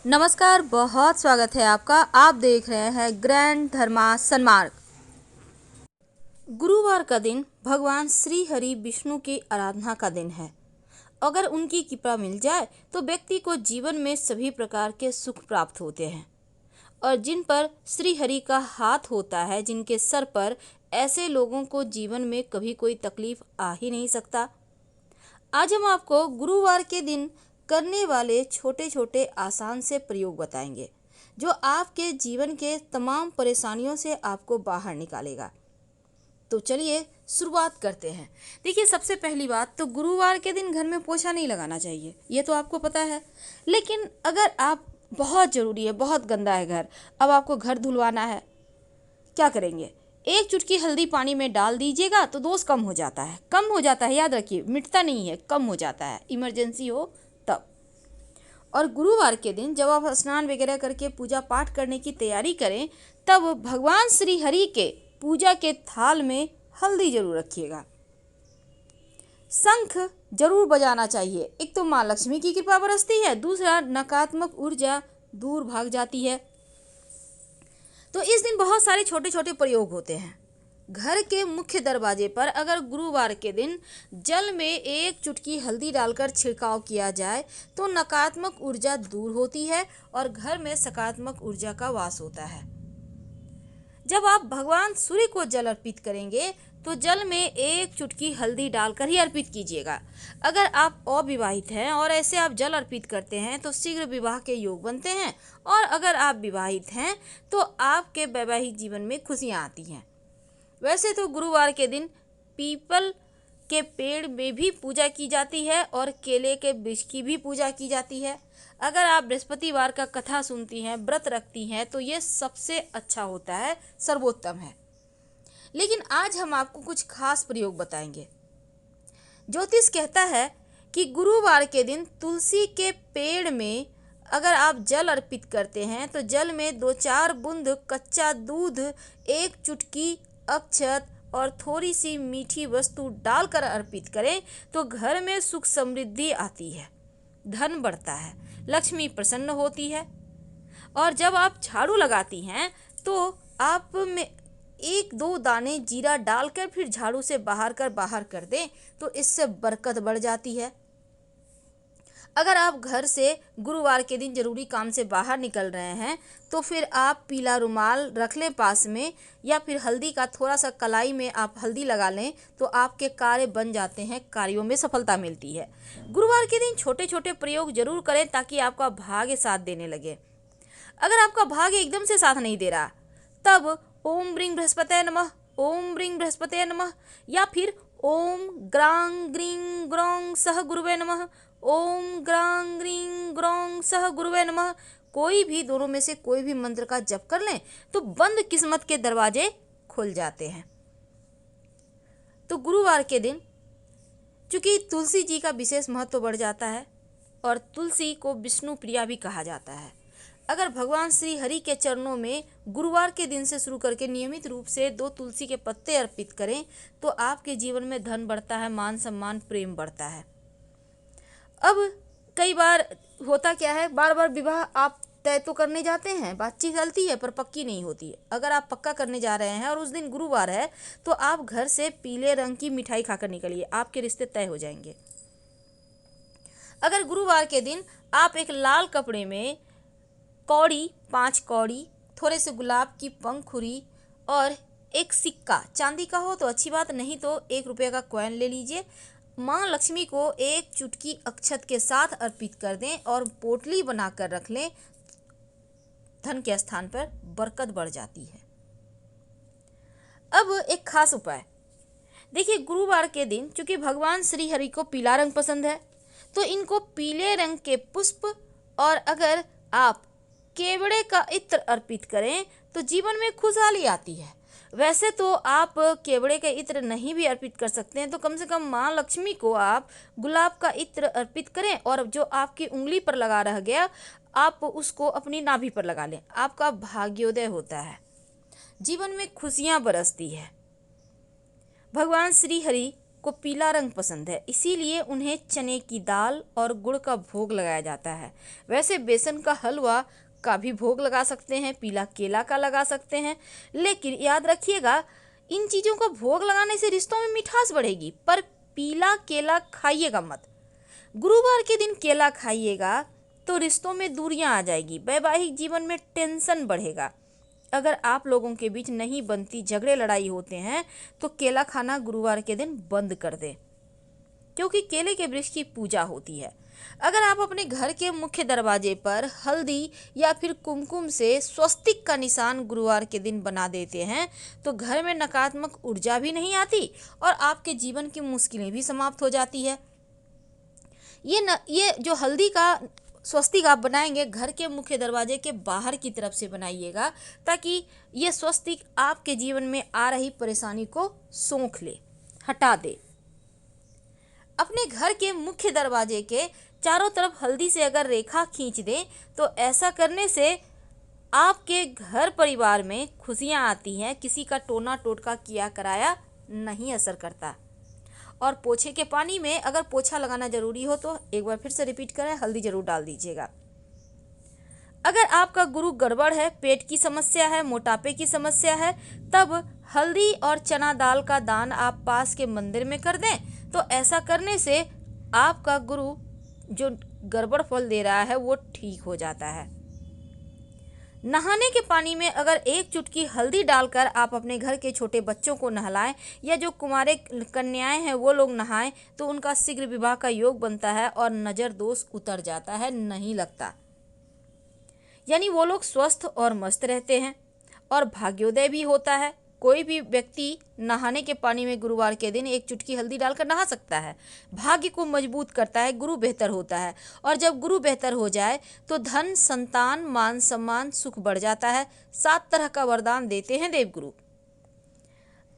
नमस्कार, बहुत स्वागत है आपका। आप देख रहे हैं ग्रैंड धर्मा सन्मार्ग। गुरुवार का दिन भगवान श्री हरि विष्णु की आराधना का दिन है। अगर उनकी कृपा मिल जाए तो व्यक्ति को जीवन में सभी प्रकार के सुख प्राप्त होते हैं और जिन पर श्री हरि का हाथ होता है, जिनके सर पर, ऐसे लोगों को जीवन में कभी कोई तकलीफ आ ही नहीं सकता। आज हम आपको गुरुवार के दिन करने वाले छोटे छोटे आसान से प्रयोग बताएंगे जो आपके जीवन के तमाम परेशानियों से आपको बाहर निकालेगा। तो चलिए शुरुआत करते हैं। देखिए, सबसे पहली बात तो गुरुवार के दिन घर में पोछा नहीं लगाना चाहिए, ये तो आपको पता है। लेकिन अगर आप, बहुत ज़रूरी है, बहुत गंदा है घर, अब आपको घर धुलवाना है, क्या करेंगे? एक चुटकी हल्दी पानी में डाल दीजिएगा तो दोष कम हो जाता है। कम हो जाता है, याद रखिए, मिटता नहीं है, कम हो जाता है, इमरजेंसी हो तब। और गुरुवार के दिन जब आप स्नान वगैरह करके पूजा पाठ करने की तैयारी करें, तब भगवान श्री हरि के पूजा के थाल में हल्दी जरूर रखिएगा। शंख जरूर बजाना चाहिए। एक तो माँ लक्ष्मी की कृपा बरसती है, दूसरा नकारात्मक ऊर्जा दूर भाग जाती है। तो इस दिन बहुत सारे छोटे छोटे प्रयोग होते हैं। घर के मुख्य दरवाजे पर अगर गुरुवार के दिन जल में एक चुटकी हल्दी डालकर छिड़काव किया जाए तो नकारात्मक ऊर्जा दूर होती है और घर में सकारात्मक ऊर्जा का वास होता है। जब आप भगवान सूर्य को जल अर्पित करेंगे तो जल में एक चुटकी हल्दी डालकर ही अर्पित कीजिएगा। अगर आप अविवाहित हैं और ऐसे आप जल अर्पित करते हैं तो शीघ्र विवाह के योग बनते हैं, और अगर आप विवाहित हैं तो आपके वैवाहिक जीवन में खुशियां आती हैं। वैसे तो गुरुवार के दिन पीपल के पेड़ में भी पूजा की जाती है और केले के वृक्ष की भी पूजा की जाती है। अगर आप बृहस्पतिवार का कथा सुनती हैं, व्रत रखती हैं, तो ये सबसे अच्छा होता है, सर्वोत्तम है। लेकिन आज हम आपको कुछ खास प्रयोग बताएंगे। ज्योतिष कहता है कि गुरुवार के दिन तुलसी के पेड़ में अगर आप जल अर्पित करते हैं तो जल में 2-4 बूंद कच्चा दूध, एक चुटकी अक्षत और थोड़ी सी मीठी वस्तु डालकर अर्पित करें तो घर में सुख समृद्धि आती है, धन बढ़ता है, लक्ष्मी प्रसन्न होती है। और जब आप झाड़ू लगाती हैं तो आप में 1-2 दाने जीरा डालकर फिर झाड़ू से बाहर कर दें तो इससे बरकत बढ़ जाती है। अगर आप घर से गुरुवार के दिन जरूरी काम से बाहर निकल रहे हैं तो फिर आप पीला रुमाल रख लें पास में, या फिर हल्दी का थोड़ा सा कलाई में आप हल्दी लगा लें तो आपके कार्य बन जाते हैं, कार्यों में सफलता मिलती है। गुरुवार के दिन छोटे छोटे प्रयोग जरूर करें ताकि आपका भाग्य साथ देने लगे। अगर आपका भाग्य एकदम से साथ नहीं दे रहा तब ओम ब्रीं बृहस्पतये नमः, ओम ब्रीं बृहस्पतये नमः, या फिर ओम ग्रां ग्रीं ग्रौं सह गुरुवे नमः, ओम ग्रां ग्रीं ग्रौं सह गुरुवे नमः, कोई भी दोनों में से कोई भी मंत्र का जप कर लें तो बंद किस्मत के दरवाजे खुल जाते हैं। तो गुरुवार के दिन चूंकि तुलसी जी का विशेष महत्व बढ़ जाता है और तुलसी को विष्णु प्रिया भी कहा जाता है। अगर भगवान श्री हरि के चरणों में गुरुवार के दिन से शुरू करके नियमित रूप से 2 तुलसी के पत्ते अर्पित करें तो आपके जीवन में धन बढ़ता है, मान सम्मान, प्रेम बढ़ता है। अब कई बार होता क्या है, बार बार विवाह आप तय तो करने जाते हैं, बातचीत चलती है पर पक्की नहीं होती। अगर आप पक्का करने जा रहे हैं और उस दिन गुरुवार है तो आप घर से पीले रंग की मिठाई खाकर निकलिए, आपके रिश्ते तय हो जाएंगे। अगर गुरुवार के दिन आप एक लाल कपड़े में कौड़ी, 5 कौड़ी, थोड़े से गुलाब की पंखुड़ी और एक सिक्का, चांदी का हो तो अच्छी बात, नहीं तो 1 रुपये का कॉइन ले लीजिए, माँ लक्ष्मी को एक चुटकी अक्षत के साथ अर्पित कर दें और पोटली बनाकर रख लें, धन के स्थान पर बरकत बढ़ जाती है। अब एक खास उपाय देखिए, गुरुवार के दिन चूंकि भगवान श्री हरि को पीला रंग पसंद है तो इनको पीले रंग के पुष्प और अगर आप केवड़े का इत्र अर्पित करें तो जीवन में खुशहाली आती है। वैसे तो आप केवड़े का इत्र नहीं भी अर्पित कर सकते हैं तो कम से कम माँ लक्ष्मी को आप गुलाब का इत्र अर्पित करें और जो आपकी उंगली पर लगा रह गया आप उसको अपनी नाभि पर लगा लें, आपका भाग्योदय होता है, जीवन में खुशियाँ बरसती है। भगवान श्री हरि को पीला रंग पसंद है, इसीलिए उन्हें चने की दाल और गुड़ का भोग लगाया जाता है। वैसे बेसन का हलवा का भी भोग लगा सकते हैं, पीला केला का लगा सकते हैं, लेकिन याद रखिएगा इन चीज़ों का भोग लगाने से रिश्तों में मिठास बढ़ेगी, पर पीला केला खाइएगा मत। गुरुवार के दिन केला खाइएगा तो रिश्तों में दूरियां आ जाएगी, वैवाहिक जीवन में टेंशन बढ़ेगा। अगर आप लोगों के बीच नहीं बनती, झगड़े लड़ाई होते हैं, तो केला खाना गुरुवार के दिन बंद कर दें, क्योंकि केले के वृक्ष की पूजा होती है। अगर आप अपने घर के मुख्य दरवाजे पर हल्दी या फिर कुमकुम से स्वस्तिक का निशान गुरुवार के दिन बना देते हैं तो घर में नकारात्मक ऊर्जा भी नहीं आती और आपके जीवन की मुश्किलें भी समाप्त हो जाती है। ये जो हल्दी का स्वस्तिक आप बनाएंगे घर के मुख्य दरवाजे के बाहर की तरफ से बनाइएगा, ताकि ये स्वस्तिक आपके जीवन में आ रही परेशानी को सोख ले, हटा दे। अपने घर के मुख्य दरवाजे के चारों तरफ हल्दी से अगर रेखा खींच दें तो ऐसा करने से आपके घर परिवार में खुशियां आती हैं, किसी का टोना टोटका किया कराया नहीं असर करता। और पोछे के पानी में अगर पोछा लगाना जरूरी हो तो एक बार फिर से रिपीट करें, हल्दी जरूर डाल दीजिएगा। अगर आपका गुरु गड़बड़ है, पेट की समस्या है, मोटापे की समस्या है, तब हल्दी और चना दाल का दान आप पास के मंदिर में कर दें तो ऐसा करने से आपका गुरु जो गड़बड़ फल दे रहा है वो ठीक हो जाता है। नहाने के पानी में अगर एक चुटकी हल्दी डालकर आप अपने घर के छोटे बच्चों को नहलाएं या जो कुंवारे कन्याएं हैं वो लोग नहाएं तो उनका शीघ्र विवाह का योग बनता है और नज़र दोष उतर जाता है, नहीं लगता। यानी वो लोग स्वस्थ और मस्त रहते हैं और भाग्योदय भी होता है। कोई भी व्यक्ति नहाने के पानी में गुरुवार के दिन एक चुटकी हल्दी डालकर नहा सकता है। भाग्य को मजबूत करता है, गुरु बेहतर होता है और जब गुरु बेहतर हो जाए तो धन, संतान, मान सम्मान, सुख बढ़ जाता है। 7 तरह का वरदान देते हैं देवगुरु।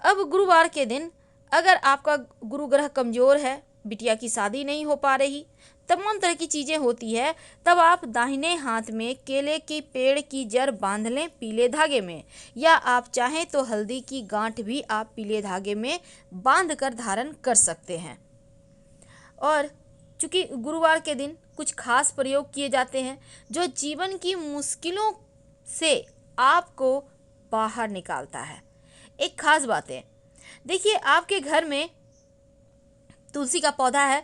अब गुरुवार के दिन अगर आपका गुरु ग्रह कमजोर है, बिटिया की शादी नहीं हो पा रही, तमाम तरह की चीज़ें होती है, तब आप दाहिने हाथ में केले के पेड़ की जड़ बांध लें पीले धागे में, या आप चाहें तो हल्दी की गांठ भी आप पीले धागे में बांध कर धारण कर सकते हैं। और चूँकि गुरुवार के दिन कुछ खास प्रयोग किए जाते हैं जो जीवन की मुश्किलों से आपको बाहर निकालता है। एक खास बात है, देखिए आपके घर में तुलसी का पौधा है,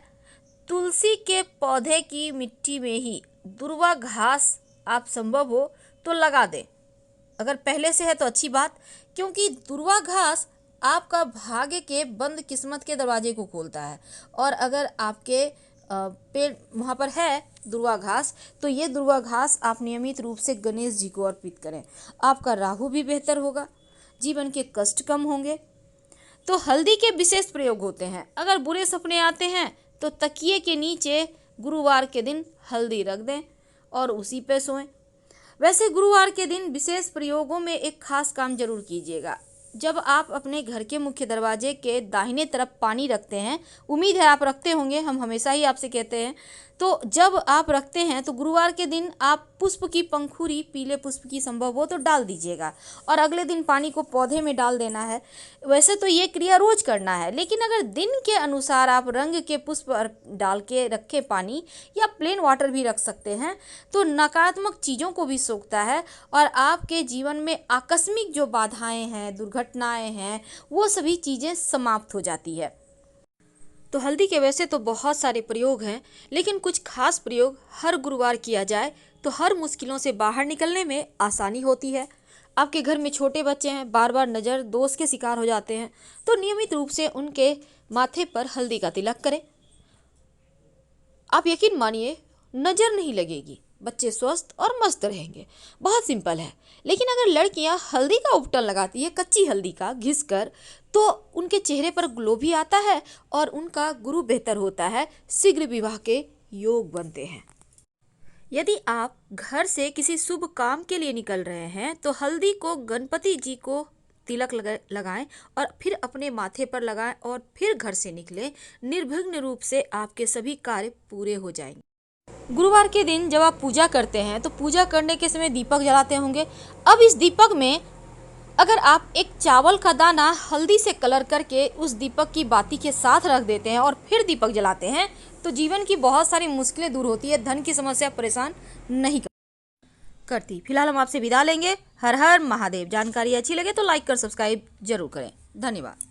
तुलसी के पौधे की मिट्टी में ही दुर्वा घास आप संभव हो तो लगा दें। अगर पहले से है तो अच्छी बात, क्योंकि दुर्वा घास आपका भाग्य के बंद किस्मत के दरवाजे को खोलता है। और अगर आपके पेड़ वहाँ पर है दुर्वा घास तो ये दुर्वा घास आप नियमित रूप से गणेश जी को अर्पित करें। आपका राहु भी बेहतर होगा, जीवन के कष्ट कम होंगे। तो हल्दी के विशेष प्रयोग होते हैं। अगर बुरे सपने आते हैं तो तकिए के नीचे गुरुवार के दिन हल्दी रख दें और उसी पे सोएं। वैसे गुरुवार के दिन विशेष प्रयोगों में एक खास काम जरूर कीजिएगा। जब आप अपने घर के मुख्य दरवाजे के दाहिने तरफ पानी रखते हैं, उम्मीद है आप रखते होंगे, हम हमेशा ही आपसे कहते हैं, तो जब आप रखते हैं तो गुरुवार के दिन आप पुष्प की पंखुड़ी, पीले पुष्प की संभव हो तो डाल दीजिएगा और अगले दिन पानी को पौधे में डाल देना है। वैसे तो ये क्रिया रोज करना है, लेकिन अगर दिन के अनुसार आप रंग के पुष्प डाल के रखें पानी, या प्लेन वाटर भी रख सकते हैं, तो नकारात्मक चीज़ों को भी सोखता है और आपके जीवन में आकस्मिक जो बाधाएं हैं, दुर्घटनाएं हैं, वो सभी चीज़ें समाप्त हो जाती है। तो हल्दी के वैसे तो बहुत सारे प्रयोग हैं, लेकिन कुछ खास प्रयोग हर गुरुवार किया जाए तो हर मुश्किलों से बाहर निकलने में आसानी होती है। आपके घर में छोटे बच्चे हैं, बार बार नज़र दोष के शिकार हो जाते हैं, तो नियमित रूप से उनके माथे पर हल्दी का तिलक करें। आप यकीन मानिए नज़र नहीं लगेगी, बच्चे स्वस्थ और मस्त रहेंगे। बहुत सिंपल है। लेकिन अगर लड़कियां हल्दी का उपटन लगाती है, कच्ची हल्दी का घिस कर, तो उनके चेहरे पर ग्लो भी आता है और उनका गुरु बेहतर होता है, शीघ्र विवाह के योग बनते हैं। यदि आप घर से किसी शुभ काम के लिए निकल रहे हैं तो हल्दी को गणपति जी को तिलक लगाएं और फिर अपने माथे पर लगाएं और फिर घर से निकलें। निर्विघ्न रूप से आपके सभी कार्य पूरे हो जाएंगे। गुरुवार के दिन जब आप पूजा करते हैं तो पूजा करने के समय दीपक जलाते होंगे। अब इस दीपक में अगर आप एक चावल का दाना हल्दी से कलर करके उस दीपक की बाती के साथ रख देते हैं और फिर दीपक जलाते हैं तो जीवन की बहुत सारी मुश्किलें दूर होती है, धन की समस्या परेशान नहीं करती। फिलहाल हम आपसे विदा लेंगे। हर हर महादेव। जानकारी अच्छी लगे तो लाइक कर सब्सक्राइब जरूर करें। धन्यवाद।